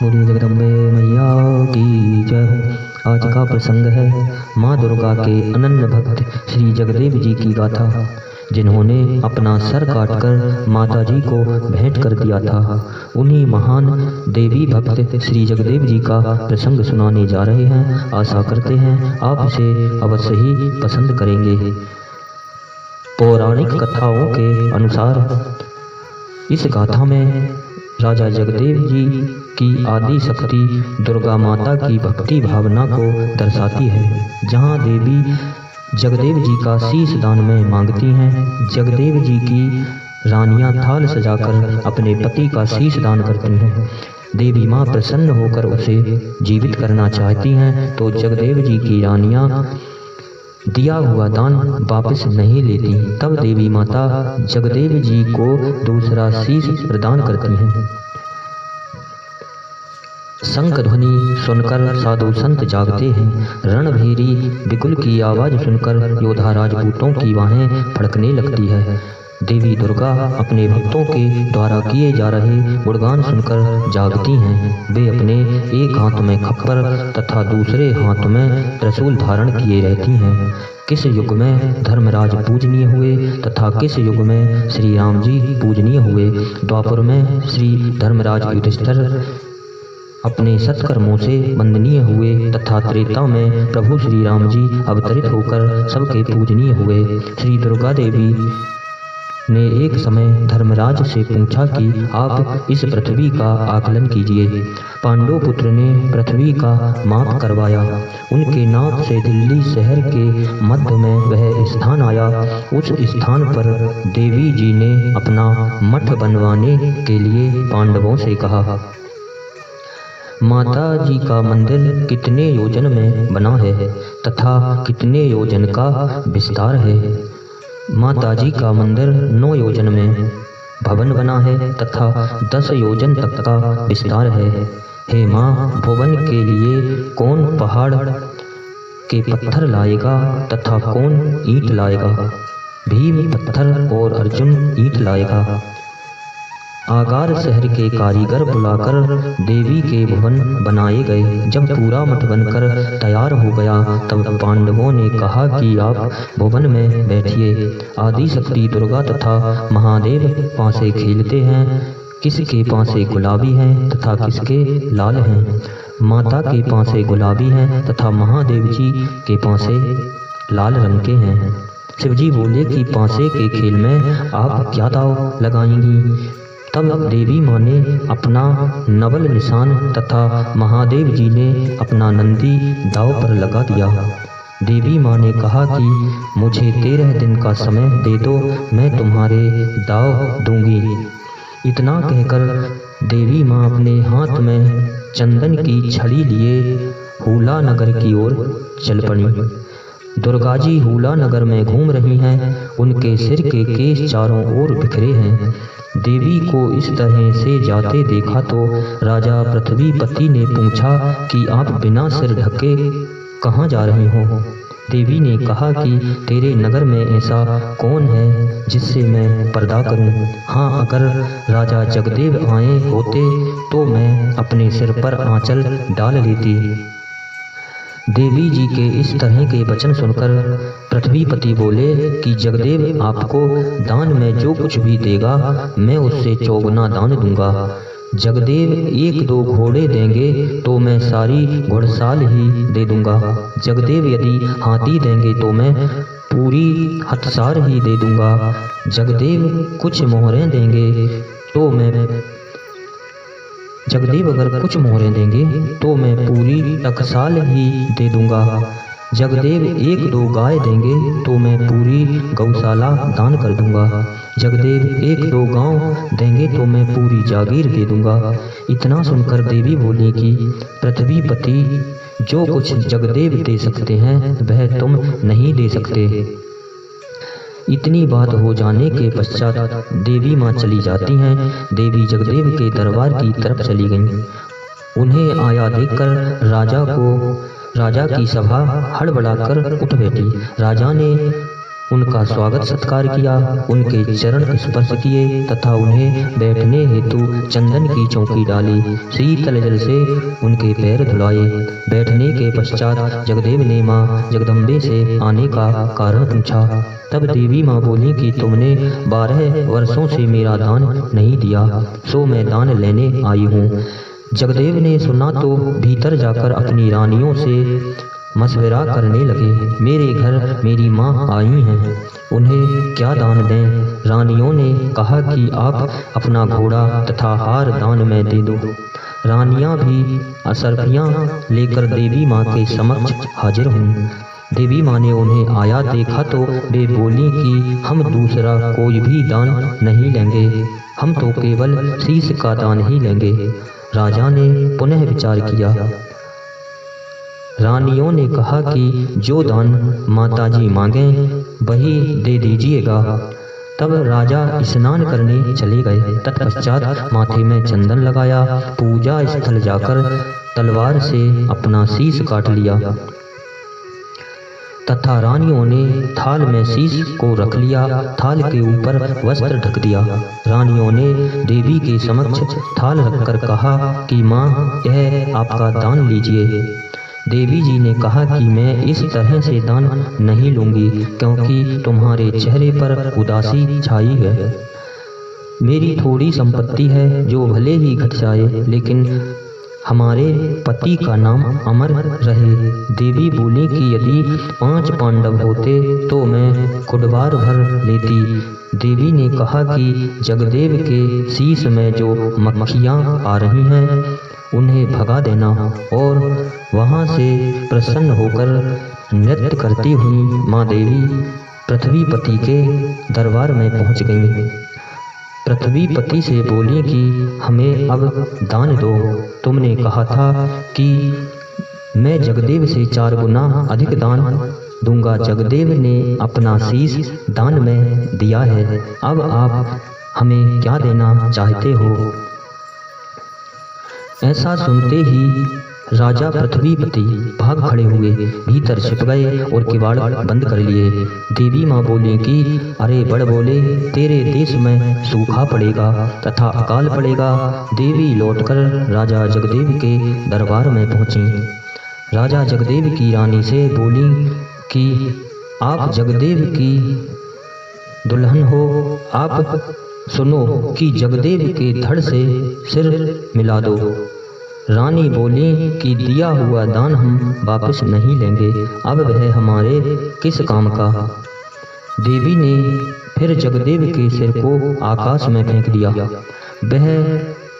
बोलिए जगदम्बे मैया की जय हो। आज का प्रसंग है माँ दुर्गा के अनन्य भक्त श्री जगदेव जी की गाथा, जिन्होंने अपना सर काटकर माता जी को भेंट कर दिया था। उन्हीं महान देवी भक्त श्री जगदेव जी का प्रसंग सुनाने जा रहे हैं। आशा करते हैं आप इसे अवश्य ही पसंद करेंगे। पौराणिक कथाओं के अनुसार इस गाथा में राजा जगदेव जी की आदि शक्ति दुर्गा माता की भक्ति भावना को दर्शाती है। जहाँ देवी जगदेव जी का शीश दान में मांगती हैं, जगदेव जी की रानियां थाल सजाकर अपने पति का शीश दान करती हैं। देवी माँ प्रसन्न होकर उसे जीवित करना चाहती हैं, तो जगदेव जी की रानियां दिया हुआ दान वापस नहीं लेती। तब देवी माता जगदेव जी को दूसरा शीश प्रदान करती हैं। शंख ध्वनि सुनकर साधु संत जागते हैं। रणभेरी बिगुल की आवाज सुनकर योद्धा राजपूतों की बाहें फड़कने लगती है। देवी दुर्गा अपने भक्तों के द्वारा किए जा रहे गुणगान सुनकर जागती हैं। वे अपने एक हाथ में खप्पर तथा दूसरे हाथ में त्रिशूल धारण किए रहती हैं। किस युग में धर्मराज पूजनीय हुए तथा किस युग में श्री राम जी पूजनीय हुए। द्वापर में श्री धर्मराज युधिष्ठिर अपने सत्कर्मों से वंदनीय हुए तथा त्रेता में प्रभु श्री राम जी अवतरित होकर सबके पूजनीय हुए। श्री दुर्गा देवी ने एक समय धर्मराज से पूछा कि आप इस पृथ्वी का आकलन कीजिए। पांडु पुत्र ने पृथ्वी का माप करवाया। उनके नाक से दिल्ली शहर के मध्य में वह स्थान आया। उस स्थान पर देवी जी ने अपना मठ बनवाने के लिए पांडवों से कहा। माता जी का मंदिर कितने योजन में बना है तथा कितने योजन का विस्तार है। माता जी का मंदिर 9 योजन में भवन बना है तथा 10 योजन तक का विस्तार है। हे माँ, भवन के लिए कौन पहाड़ के पत्थर लाएगा तथा कौन ईंट लाएगा। भीम पत्थर और अर्जुन ईंट लाएगा। आगार शहर के कारीगर बुलाकर देवी के भवन बनाए गए। जब पूरा मठ बनकर तैयार हो गया तब पांडवों ने कहा कि आप भवन में बैठिए। आदि शक्ति दुर्गा तथा महादेव पासे खेलते हैं। किसके पासे गुलाबी हैं तथा किसके लाल हैं। माता के पासे गुलाबी हैं तथा महादेव जी के पासे लाल रंग के हैं। शिवजी बोले कि पासे के खेल में आप क्या दाव लगाएंगी। तब देवी माँ ने अपना नवल निशान तथा महादेव जी ने अपना नंदी दाव पर लगा दिया। देवी माँ ने कहा कि मुझे 13 दिन का समय दे दो, मैं तुम्हारे दाव दूंगी। इतना कहकर देवी माँ अपने हाथ में चंदन की छड़ी लिए हुला नगर की ओर चल पड़ी। दुर्गा जी हुला नगर में घूम रही हैं। उनके सिर के केस चारों ओर बिखरे हैं। देवी को इस तरह से जाते देखा तो राजा पृथ्वीपति ने पूछा कि आप बिना सिर ढके कहाँ जा रही हो। देवी ने कहा कि तेरे नगर में ऐसा कौन है जिससे मैं पर्दा करूं। हाँ, अगर राजा जगदेव आए होते तो मैं अपने सिर पर आंचल डाल लेती। देवी जी के इस तरह के वचन सुनकर पृथ्वीपति बोले कि जगदेव आपको दान में जो कुछ भी देगा मैं उससे चौगुना दान दूंगा। जगदेव 1-2 घोड़े देंगे तो मैं सारी घुड़साल ही दे दूंगा। जगदेव यदि हाथी देंगे तो मैं पूरी हथसार ही दे दूंगा। जगदेव कुछ मोहरें देंगे तो जगदेव अगर कुछ मोहरें देंगे तो मैं पूरी टकसाल ही दे दूंगा। जगदेव 1-2 गाय देंगे तो मैं पूरी गौशाला दान कर दूंगा। जगदेव 1-2 गांव देंगे तो मैं पूरी जागीर दे दूंगा। इतना सुनकर देवी बोली कि पृथ्वीपति, जो कुछ जगदेव दे सकते हैं वह तुम नहीं दे सकते। इतनी बात हो जाने के पश्चात देवी माँ चली जाती हैं। देवी जगदेव के दरबार की तरफ चली गईं। उन्हें आया देखकर राजा की सभा हड़बड़ाकर उठ बैठी। राजा ने उनका स्वागत सत्कार किया, उनके चरण स्पर्श किए तथा उन्हें बैठने हेतु चंदन की चौकी डाली। शीतल जल से उनके पैर धुलाए। बैठने के पश्चात जगदेव ने माँ जगदम्बे से आने का कारण पूछा। तब देवी माँ बोली कि तुमने 12 वर्षों से मेरा दान नहीं दिया, सो मैं दान लेने आई हूँ। जगदेव ने सुना तो भीतर जाकर अपनी रानियों से मशवरा करने लगे। मेरे घर मेरी माँ आई हैं, उन्हें क्या दान दें? रानियों ने कहा कि आप अपना घोड़ा तथा हार दान में दे दो। रानियां भी असरफियां लेकर देवी माँ के समक्ष हाजिर हुईं। देवी माँ ने उन्हें आया देखा तो वे बोली कि हम दूसरा कोई भी दान नहीं लेंगे, हम तो केवल शीश का दान ही लेंगे। राजा ने पुनः विचार किया। रानियों ने कहा कि जो दान माताजी मांगें वही दे दीजिएगा। तब राजा स्नान करने चले गए। तत्पश्चात माथे में चंदन लगाया, पूजा स्थल जाकर तलवार से अपना शीश काट लिया तथा रानियों ने थाल में शीश को रख लिया। थाल के ऊपर वस्त्र ढक दिया। रानियों ने देवी के समक्ष थाल रखकर कहा कि माँ, यह आपका दान लीजिए। देवी जी ने कहा कि मैं इस तरह से दान नहीं लूंगी, क्योंकि तुम्हारे चेहरे पर उदासी छाई है। मेरी थोड़ी संपत्ति है जो भले ही घट जाए, लेकिन हमारे पति का नाम अमर रहे। देवी बोली कि यदि 5 पांडव होते तो मैं कुडबार भर लेती। देवी ने कहा कि जगदेव के शीश में जो मक्खियाँ आ रही हैं उन्हें भगा देना। और वहाँ से प्रसन्न होकर नृत्य करती हुई माँ देवी पृथ्वीपति के दरबार में पहुँच गईं। पृथ्वीपति से बोली कि हमें अब दान दो। तुमने कहा था कि मैं जगदेव से 4 गुना अधिक दान दूंगा। जगदेव ने अपना शीश दान में दिया है, अब आप हमें क्या देना चाहते हो? ऐसा सुनते ही राजा पृथ्वीपति भाग खड़े हुए, भीतर छिप गए और किवाड़ बंद कर लिए। देवी माँ बोली कि अरे बड़ बोले, तेरे देश में सूखा पड़ेगा तथा अकाल पड़ेगा। देवी लौटकर राजा जगदेव के दरबार में पहुँची। राजा जगदेव की रानी से बोली कि आप जगदेव की दुल्हन हो, आप सुनो कि जगदेव के धड़ से सिर मिला दो। रानी बोली कि दिया हुआ दान हम वापस नहीं लेंगे, अब वह हमारे किस काम का? देवी ने फिर जगदेव के सिर को आकाश में फेंक दिया। वह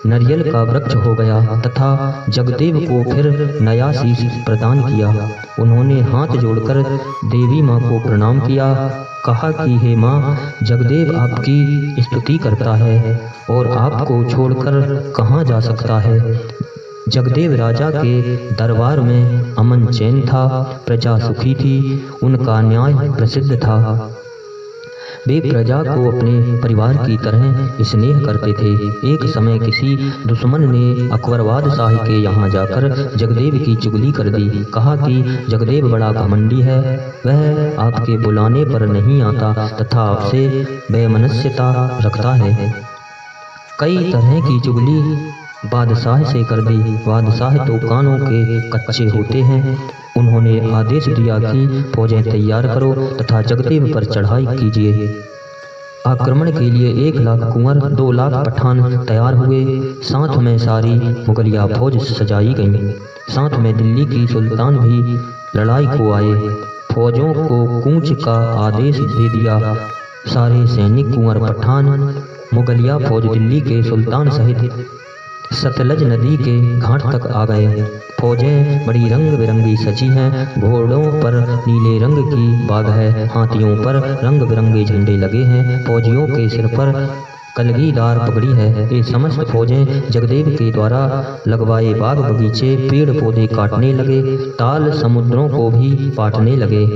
नारियल का वृक्ष हो गया तथा जगदेव को फिर नया शीश प्रदान किया। उन्होंने हाथ जोड़कर देवी माँ को प्रणाम किया, कहा कि हे माँ, जगदेव आपकी स्तुति करता है और आपको छोड़कर कहाँ जा सकता है। जगदेव राजा के दरबार में अमन चैन था, प्रजा सुखी थी, उनका न्याय प्रसिद्ध था। वे प्रजा को अपने परिवार की तरह स्नेह करते थे। एक समय किसी दुश्मन ने अकबरवाद शाही के यहाँ जाकर जगदेव की चुगली कर दी। कहा कि जगदेव बड़ा घमंडी है, वह आपके बुलाने पर नहीं आता तथा आपसे वैमनस्यता रखता है। कई तरह की चुगली बादशाह से कर दी। बादशाह तो कानों के कच्चे होते हैं। उन्होंने आदेश दिया कि फौजें तैयार करो तथा जगदेव पर चढ़ाई कीजिए। आक्रमण के लिए 1 लाख कुंवर, 2 लाख पठान तैयार हुए। साथ में सारी मुगलिया फौज सजाई गई। साथ में दिल्ली की सुल्तान भी लड़ाई को आए। फौजों को कूच का आदेश दे दिया। सारे सैनिक कुंवर पठान मुगलिया फौज दिल्ली के सुल्तान सहित सतलज नदी के घाट तक आ गए। फौजें बड़ी रंग बिरंगी सजी हैं। घोड़ों पर नीले रंग की बाग है, हाथियों पर रंग बिरंगे झंडे लगे हैं। फौजियों के सिर पर कलगीदार पगड़ी है। ये समस्त फौजें जगदेव के द्वारा लगवाए बाग बगीचे पेड़ पौधे काटने लगे, ताल समुद्रों को भी पाटने लगे।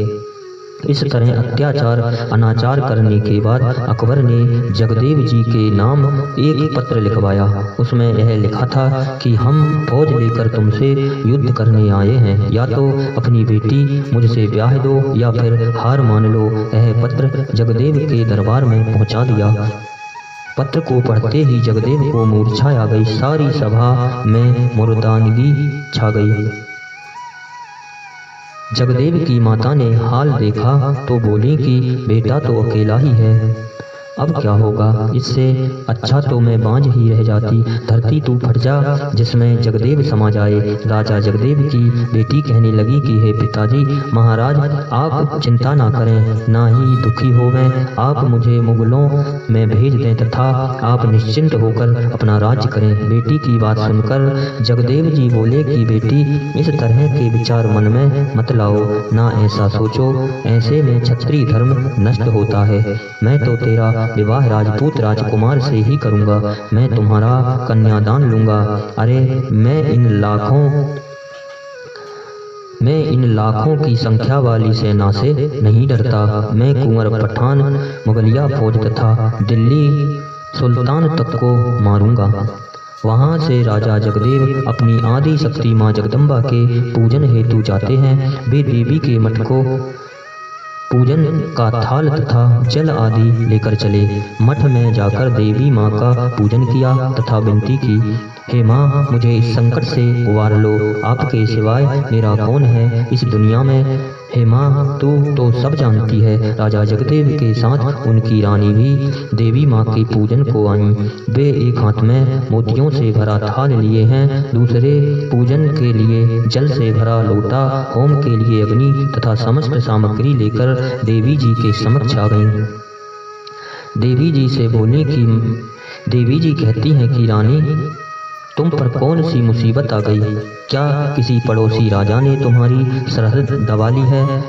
इस तरह अत्याचार अनाचार करने के बाद अकबर ने जगदेव जी के नाम एक पत्र लिखवाया। उसमें यह लिखा था कि हम फौज लेकर तुमसे युद्ध करने आए हैं, या तो अपनी बेटी मुझसे ब्याह दो या फिर हार मान लो। यह पत्र जगदेव के दरबार में पहुंचा दिया। पत्र को पढ़ते ही जगदेव को मूर्छा आ गई। सारी सभा में मुर्दानगी छा गई। जगदेव की माता ने हाल देखा तो बोली कि बेटा तो अकेला ही है, अब क्या होगा, इससे अच्छा तो मैं बांझ ही रह जाती। धरती तू फट जा जिसमें जगदेव समा जाए। राजा जगदेव की बेटी कहने लगी कि हे पिताजी महाराज, आप चिंता ना करें, ना ही दुखी होवें। आप मुझे मुगलों में भेज दें तथा आप निश्चिंत होकर अपना राज्य करें। बेटी की बात सुनकर जगदेव जी बोले कि बेटी, इस तरह के विचार मन में मत लाओ, ना ऐसा सोचो, ऐसे में क्षत्रिय धर्म नष्ट होता है। मैं तो तेरा विवाह राजपूत राजकुमार से ही करूंगा, मैं तुम्हारा कन्यादान लूंगा। अरे मैं इन लाखों की संख्या वाली सेना से नहीं डरता। मैं कुंवर पठान, मुगलिया फौज तथा दिल्ली सुल्तान तक को मारूंगा। वहां से राजा जगदेव अपनी आदि शक्ति मां जगदम्बा के पूजन हेतु जाते हैं। वे देवी के मठ को पूजन का थाल तथा जल आदि लेकर चले। मठ में जाकर देवी माँ का पूजन किया तथा विनती की, हे माँ, मुझे इस संकट से उबार लो, आपके सिवाय मेरा कौन है इस दुनिया में। हे माँ, तू तो सब जानती है। राजा जगदेव के साथ उनकी रानी भी देवी माँ के पूजन को आई। वे एक हाथ में मोतियों से भरा थाल लिए हैं, दूसरे पूजन के लिए जल से भरा लोटा, होम के लिए अग्नि तथा समस्त सामग्री लेकर देवी जी के समक्ष आ गईं। देवी जी से बोली कि देवी जी कहती हैं कि रानी, तुम पर कौन सी मुसीबत आ गई? क्या किसी पड़ोसी राजा ने तुम्हारी सरहद दबा ली है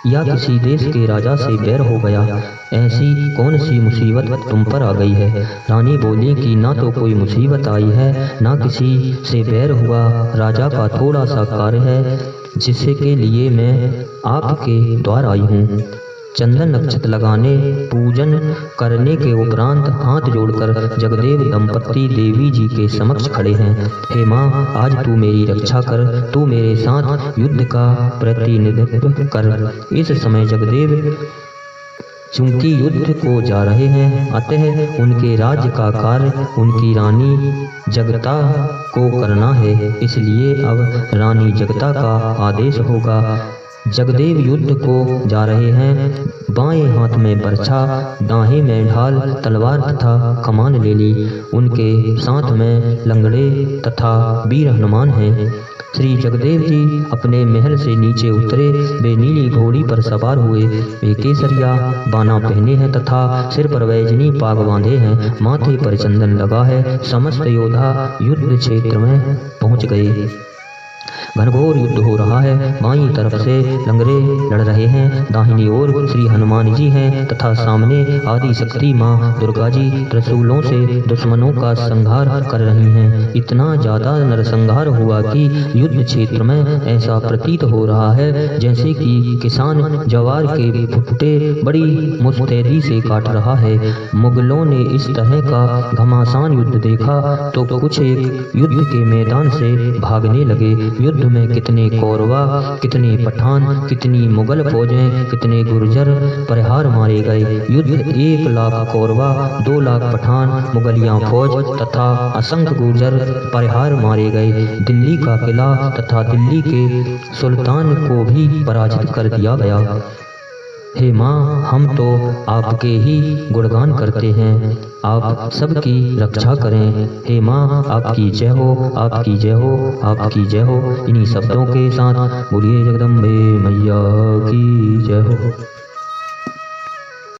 या किसी देश के राजा से बैर हो गया? ऐसी कौन सी मुसीबत तुम पर आ गई है? रानी बोली कि ना तो कोई मुसीबत आई है, ना किसी से बैर हुआ। राजा का थोड़ा सा कार्य है जिसके लिए मैं आपके द्वार आई हूँ। चंदन नक्षत्र लगाने पूजन करने के उपरांत हाथ जोड़कर जगदेव दंपत्ति देवी जी के समक्ष खड़े हैं। हे माँ, आज तू मेरी रक्षा कर, तू मेरे साथ युद्ध का प्रतिनिधित्व कर। इस समय जगदेव चूंकि युद्ध को जा रहे हैं, अतः उनके राज्य का कार्य उनकी रानी जगता को करना है, इसलिए अब रानी जगता का आदेश होगा। जगदेव युद्ध को जा रहे हैं। बाएं हाथ में बर्छा, दाहिने में ढाल, तलवार तथा कमान ले ली। उनके साथ में लंगड़े तथा वीर हनुमान हैं। श्री जगदेव जी अपने महल से नीचे उतरे। वे नीली घोड़ी पर सवार हुए। वे केसरिया बाना पहने हैं तथा सिर पर वैजनी पाग बांधे हैं। माथे पर चंदन लगा है। समस्त योद्धा युद्ध क्षेत्र में पहुंच गए। घनघोर युद्ध हो रहा है। बाईं तरफ से लंगड़े लड़ रहे हैं, दाहिनी ओर श्री हनुमान जी हैं तथा सामने आदि शक्ति माँ दुर्गा जी त्रिशूलों से दुश्मनों का संहार कर रही हैं। इतना ज्यादा नरसंहार हुआ कि युद्ध क्षेत्र में ऐसा प्रतीत हो रहा है जैसे कि किसान जवार के भुट्टे बड़ी मुस्तैदी से काट रहा है। मुगलों ने इस तरह का घमासान युद्ध देखा तो कुछ एक युद्ध के मैदान से भागने लगे। युद्ध में कितने कौरवा, कितने पठान, कितनी मुगल फौजें, कितने गुर्जर परिहार मारे गए। युद्ध 1 लाख कौरवा, 2 लाख पठान, मुगलिया फौज तथा असंख्य गुर्जर परिहार मारे गए। दिल्ली का किला तथा दिल्ली के सुल्तान को भी पराजित कर दिया गया। हे माँ, हम तो आपके ही गुणगान करते हैं, आप सबकी रक्षा करें। हे माँ, आपकी जय हो, आपकी जय हो, आपकी जय हो। इन्हीं शब्दों के साथ बोलिए जगदम्बे मैया की जय हो।